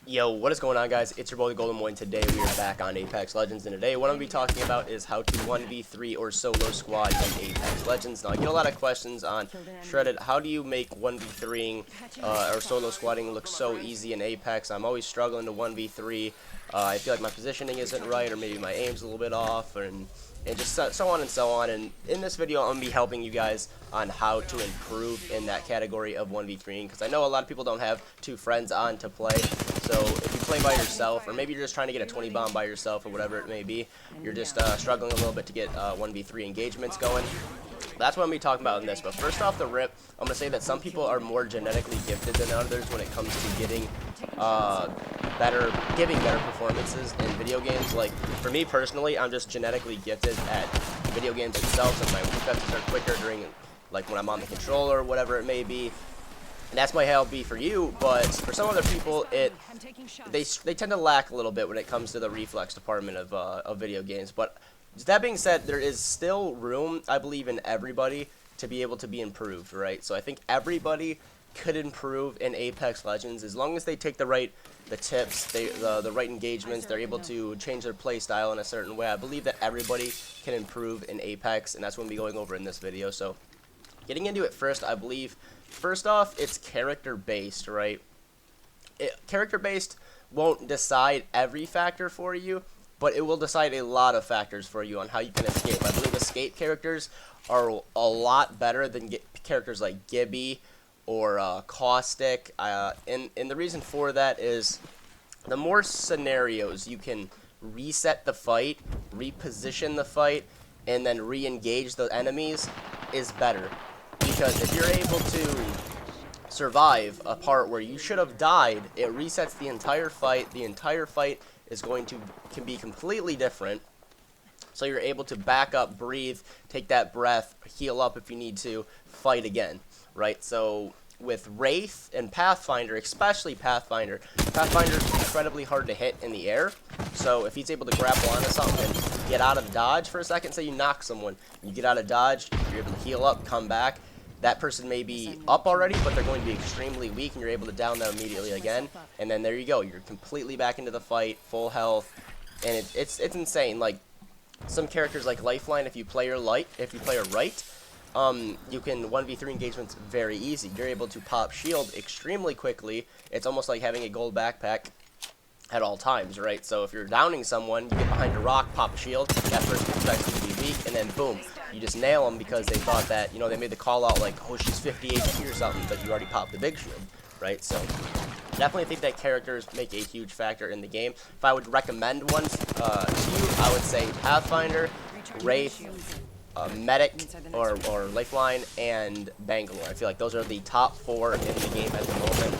Yo, what is going on, guys? It's your boy the Golden Boy, and today we are back on Apex Legends. And today what I'm going to be talking about is how to 1v3 or solo squad in Apex Legends. Now, I get a lot of questions on Shredded, how do you make 1v3ing or solo squatting look so easy in Apex? I'm always struggling to 1v3. I feel like my positioning isn't right, or maybe my aim's a little bit off, and just so on and so on. And in this video, I'm going to be helping you guys on how to improve in that category of 1v3ing, because I know a lot of people don't have two friends on to play. So if you play by yourself, or maybe you're just trying to get a 20 bomb by yourself, or whatever it may be, you're just struggling a little bit to get 1v3 engagements going. That's what I'm going to be talking about in this. But first off the rip, I'm going to say that some people are more genetically gifted than others when it comes to getting giving better performances in video games. Like, for me personally, I'm just genetically gifted at video games itself, since my reflexes are quicker during, like, when I'm on the controller, or whatever it may be. And that's my how it'll be for you, but for some other people, they tend to lack a little bit when it comes to the reflex department of video games. But that being said, there is still room, I believe, in everybody to be able to be improved, right? So I think everybody could improve in Apex Legends as long as they take the tips, the right engagements. They're able to change their play style in a certain way. I believe that everybody can improve in Apex, and that's what we'll be going over in this video. So getting into it first, I believe, first off, it's character-based, right? Character-based won't decide every factor for you, but it will decide a lot of factors for you on how you can escape. I believe escape characters are a lot better than characters like Gibby or Caustic. And the reason for that is the more scenarios you can reset the fight, reposition the fight, and then re-engage the enemies is better. Because if you're able to survive a part where you should have died, it resets the entire fight. The entire fight can be completely different. So you're able to back up, breathe, take that breath, heal up if you need to, fight again, right? So with Wraith and Pathfinder, especially Pathfinder is incredibly hard to hit in the air. So if he's able to grapple onto something and get out of dodge for a second, say you knock someone, you get out of dodge, you're able to heal up, come back. That person may be up already, but they're going to be extremely weak, and you're able to down them immediately again. And then there you go. You're completely back into the fight, full health, and it's insane. Like, some characters like Lifeline, if you play her right, you can 1v3 engagements very easy. You're able to pop shield extremely quickly. It's almost like having a gold backpack at all times, right? So if you're downing someone, you get behind a rock, pop a shield, that person expects you to be weak, and then boom, you just nail them because they thought that, you know, they made the call out like, oh, she's 50 HP or something, but you already popped the big shield, right? So definitely think that characters make a huge factor in the game. If I would recommend one to you, I would say Pathfinder, Wraith, Medic, or Lifeline, and Bangalore. I feel like those are the top 4 in the game at the moment.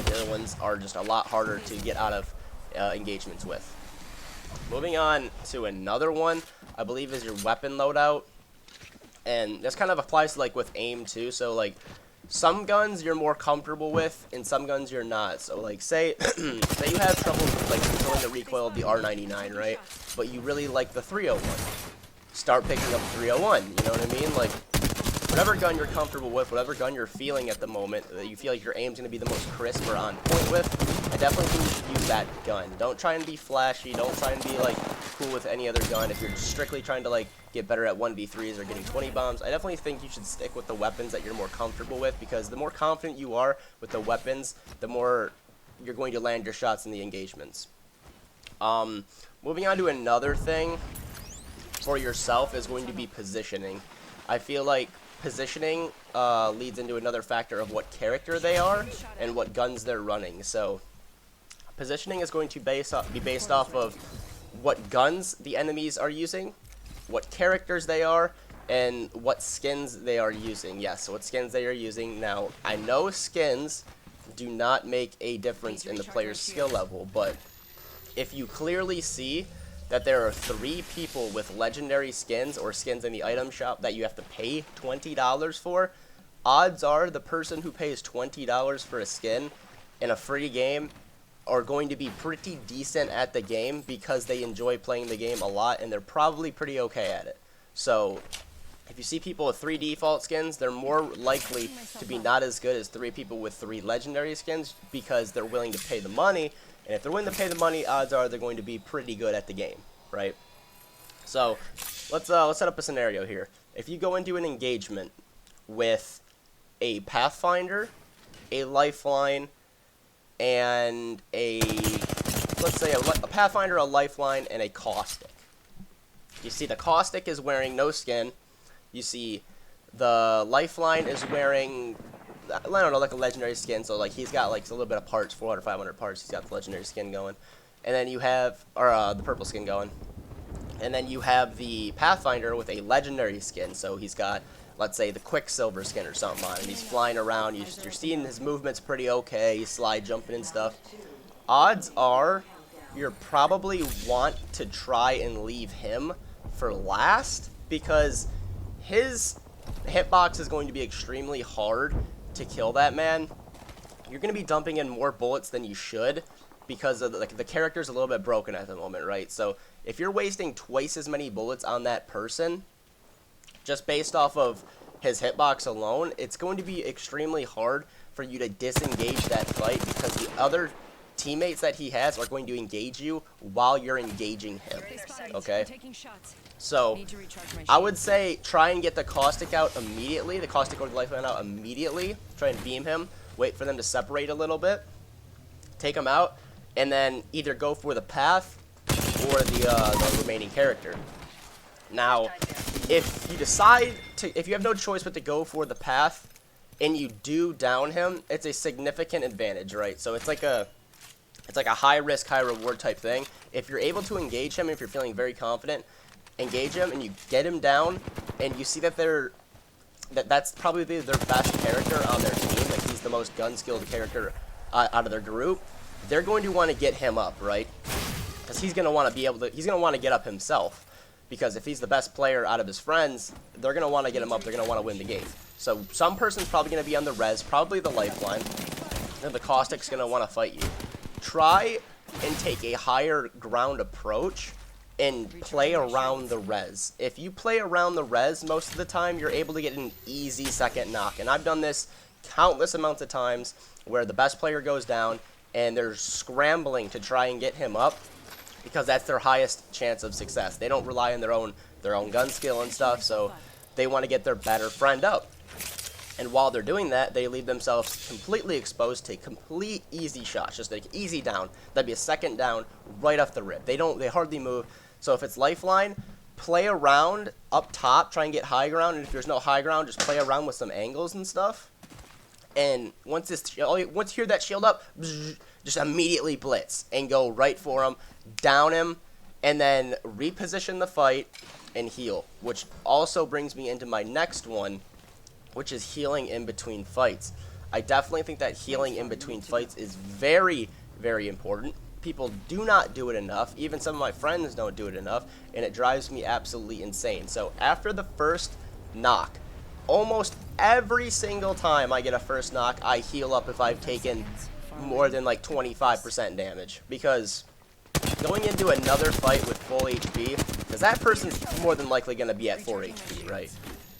The other ones are just a lot harder to get out of engagements with. Moving on to another one, I believe, is your weapon loadout. And this kind of applies to, like, with aim too. So, like, some guns you're more comfortable with, and some guns you're not. So, like, say say you have trouble, like, controlling the recoil of the R99, right? But you really like the 301. Start picking up 301, you know what I mean? Like, whatever gun you're comfortable with, whatever gun you're feeling at the moment, that you feel like your aim's going to be the most crisp or on point with, I definitely think you should use that gun. Don't try and be flashy, don't try and be, like, cool with any other gun. If you're strictly trying to, like, get better at 1v3s or getting 20 bombs, I definitely think you should stick with the weapons that you're more comfortable with, because the more confident you are with the weapons, the more you're going to land your shots in the engagements. Moving on to another thing for yourself is going to be positioning. I feel like positioning leads into another factor of what character they are and what guns they're running. So positioning is going to be based off of what guns the enemies are using, what characters they are, and what skins they are using. Yes, what skins they are using. Now, I know skins do not make a difference in the player's skill level, but if you clearly see that there are 3 people with legendary skins or skins in the item shop that you have to pay $20 for, odds are the person who pays $20 for a skin in a free game are going to be pretty decent at the game because they enjoy playing the game a lot, and they're probably pretty okay at it. So if you see people with 3 default skins, they're more likely to be not as good as 3 people with 3 legendary skins, because they're willing to pay the money And if they're willing to pay the money, odds are they're going to be pretty good at the game, right? So let's set up a scenario here. If you go into an engagement with a Pathfinder, a Lifeline, and let's say a Pathfinder, a Lifeline, and a Caustic. You see the Caustic is wearing no skin. You see the Lifeline is wearing, I don't know, like a legendary skin. So like he's got like a little bit of parts, 400, 500 parts. He's got the legendary skin going. And then you have, or the purple skin going. And then you have the Pathfinder with a legendary skin. So he's got, let's say, the Quicksilver skin or something on, and he's flying around. You're seeing his movements pretty okay. He's slide jumping and stuff. Odds are you're probably want to try and leave him for last, because his hitbox is going to be extremely hard to kill that man. You're going to be dumping in more bullets than you should, because of the character's a little bit broken at the moment, right? So if you're wasting twice as many bullets on that person, just based off of his hitbox alone, it's going to be extremely hard for you to disengage that fight, because the other teammates that he has are going to engage you while you're engaging him, okay? So I would say try and get the Caustic out immediately, the Caustic or the Lifeline out immediately, try and beam him, wait for them to separate a little bit, take him out, and then either go for the Path or the remaining character. Now, if you decide to, if you have no choice but to go for the Path, and you do down him, it's a significant advantage, right? So it's like a high risk, high reward type thing. If you're able to engage him, if you're feeling very confident, engage him, and you get him down, and you see that that's probably their best character on their team, like he's the most gun skilled character out of their group, they're going to want to get him up, right? Because he's going to want to be able to, he's going to want to get up himself. Because if he's the best player out of his friends, they're going to want to get him up. They're going to want to win the game. So some person's probably going to be on the res, probably the Lifeline. And the Caustic's going to want to fight you. Try and take a higher ground approach and play around the res. If you play around the res, most of the time you're able to get an easy second knock. And I've done this countless amounts of times where the best player goes down and they're scrambling to try and get him up, because that's their highest chance of success. They don't rely on their own gun skill and stuff, so they want to get their better friend up. And while they're doing that, they leave themselves completely exposed to complete easy shots, just like easy down. That'd be a second down right off the rip. They hardly move. So if it's Lifeline, play around up top, try and get high ground, and if there's no high ground, just play around with some angles and stuff. And once you hear that shield up, just immediately blitz and go right for him, down him, and then reposition the fight and heal. Which also brings me into my next one, which is healing in between fights. I definitely think that healing in between fights is very, very important. People do not do it enough. Even some of my friends don't do it enough, and it drives me absolutely insane. So after the first knock, almost every single time I get a first knock, I heal up if I've taken more than like 25% damage. Because going into another fight with full HP, because that person's more than likely going to be at 4 HP, right?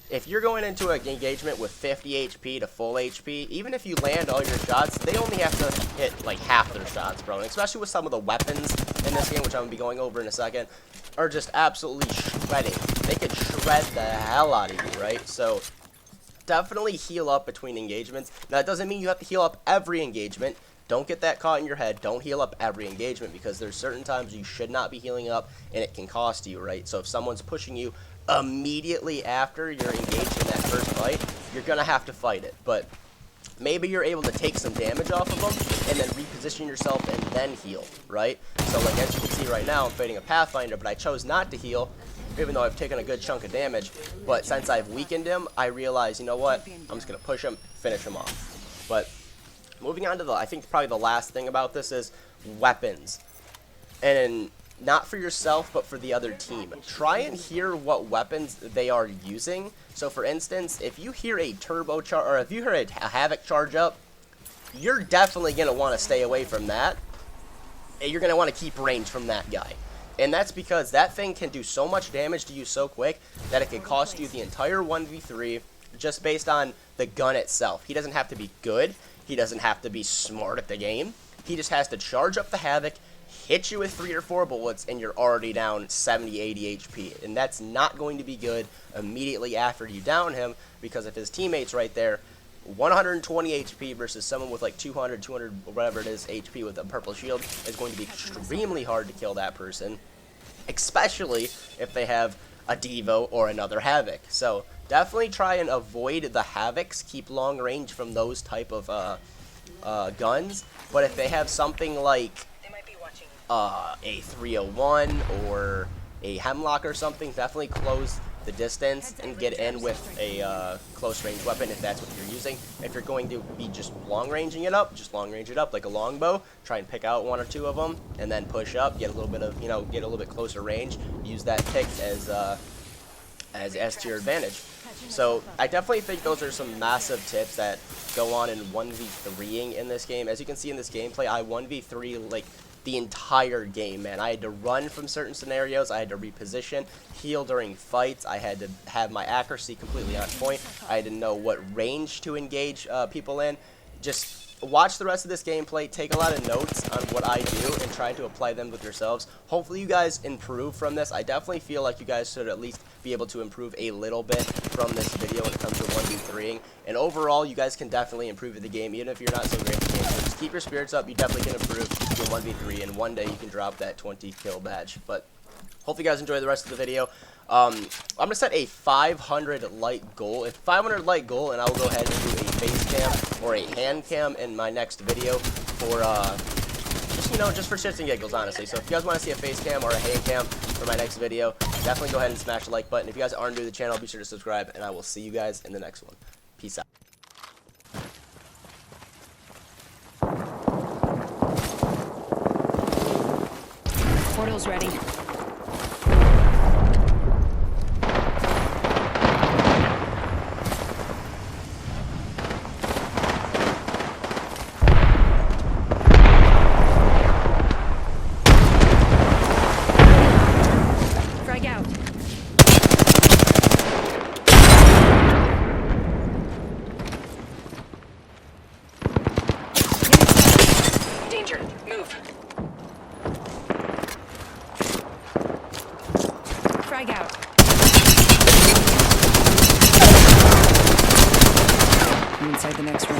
If you're going into an engagement with 50 HP to full HP, even if you land all your shots, they only have to hit like half their shots, bro. And especially with some of the weapons in this game, which I'm going to be going over in a second, are just absolutely shredding. They could shred the hell out of you, right? So definitely heal up between engagements. Now, that doesn't mean you have to heal up every engagement. Don't get that caught in your head. Don't heal up every engagement, because there's certain times you should not be healing up, and it can cost you, right? So if someone's pushing you immediately after you're engaged in that first fight, you're going to have to fight it. But maybe you're able to take some damage off of them and then reposition yourself and then heal, right? So like as you can see right now, I'm fighting a Pathfinder, but I chose not to heal, even though I've taken a good chunk of damage. But since I've weakened him, I realize, you know what, I'm just going to push him, finish him off. But moving on to I think probably the last thing about this is weapons. And not for yourself, but for the other team. Try and hear what weapons they are using. So for instance, if you hear a turbo charge, or if you hear a havoc charge up, you're definitely going to want to stay away from that. And you're going to want to keep range from that guy. And that's because that thing can do so much damage to you so quick that it can cost you the entire 1v3 just based on the gun itself. He doesn't have to be good. He doesn't have to be smart at the game. He just has to charge up the Havoc, hit you with 3 or 4 bullets, and you're already down 70, 80 HP. And that's not going to be good immediately after you down him, because if his teammate's right there, 120 HP versus someone with like 200, whatever it is, HP with a purple shield is going to be extremely hard to kill that person, especially if they have a Devo or another Havoc. So definitely try and avoid the Havocs, keep long range from those type of guns. But if they have something like a 301 or a Hemlock or something, definitely close the distance and get in with a close range weapon if that's what you're using. If you're going to be just long ranging it up, just long range it up like a longbow. Try and pick out 1 or 2 of them and then push up, get a little bit of, get a little bit closer range. Use that pick as to your advantage. So I definitely think those are some massive tips that go on in 1v3ing in this game. As you can see in this gameplay, I 1v3 like the entire game, man. I had to run from certain scenarios, I had to reposition, heal during fights, I had to have my accuracy completely on point, I had to know what range to engage people in. Just watch the rest of this gameplay, take a lot of notes on what I do, and try to apply them with yourselves. Hopefully you guys improve from this. I definitely feel like you guys should at least be able to improve a little bit from this video when it comes to 1v3ing. And overall, you guys can definitely improve at the game, even if you're not so great at the game. So just keep your spirits up, you definitely can improve in 1v3, and one day you can drop that 20 kill badge. But hopefully you guys enjoy the rest of the video. I'm going to set a 500 light goal. If 500 light goal, and I will go ahead and do a face cam or a hand cam in my next video for, just for shits and giggles, honestly. So if you guys want to see a face cam or a hand cam for my next video, definitely go ahead and smash the like button. If you guys aren't new to the channel, be sure to subscribe, and I will see you guys in the next one. Peace out. Portal's ready. Frag out. Danger. Move. Frag out. I'm inside the next room.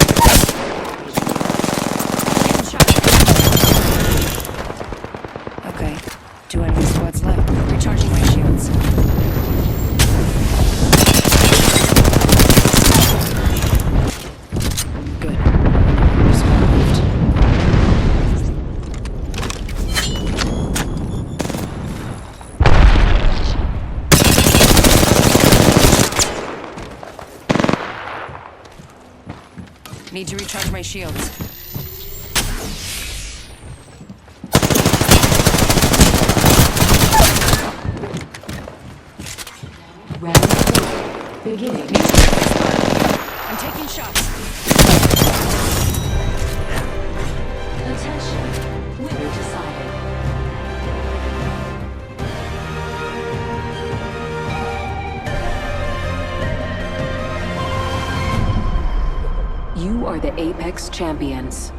Okay. 2 enemy squads left. Recharging my shields. Good. Squad left. Need to recharge my shields. Round 4. Beginning. I'm taking shots. Attention. Winner decided. You are the Apex Champions.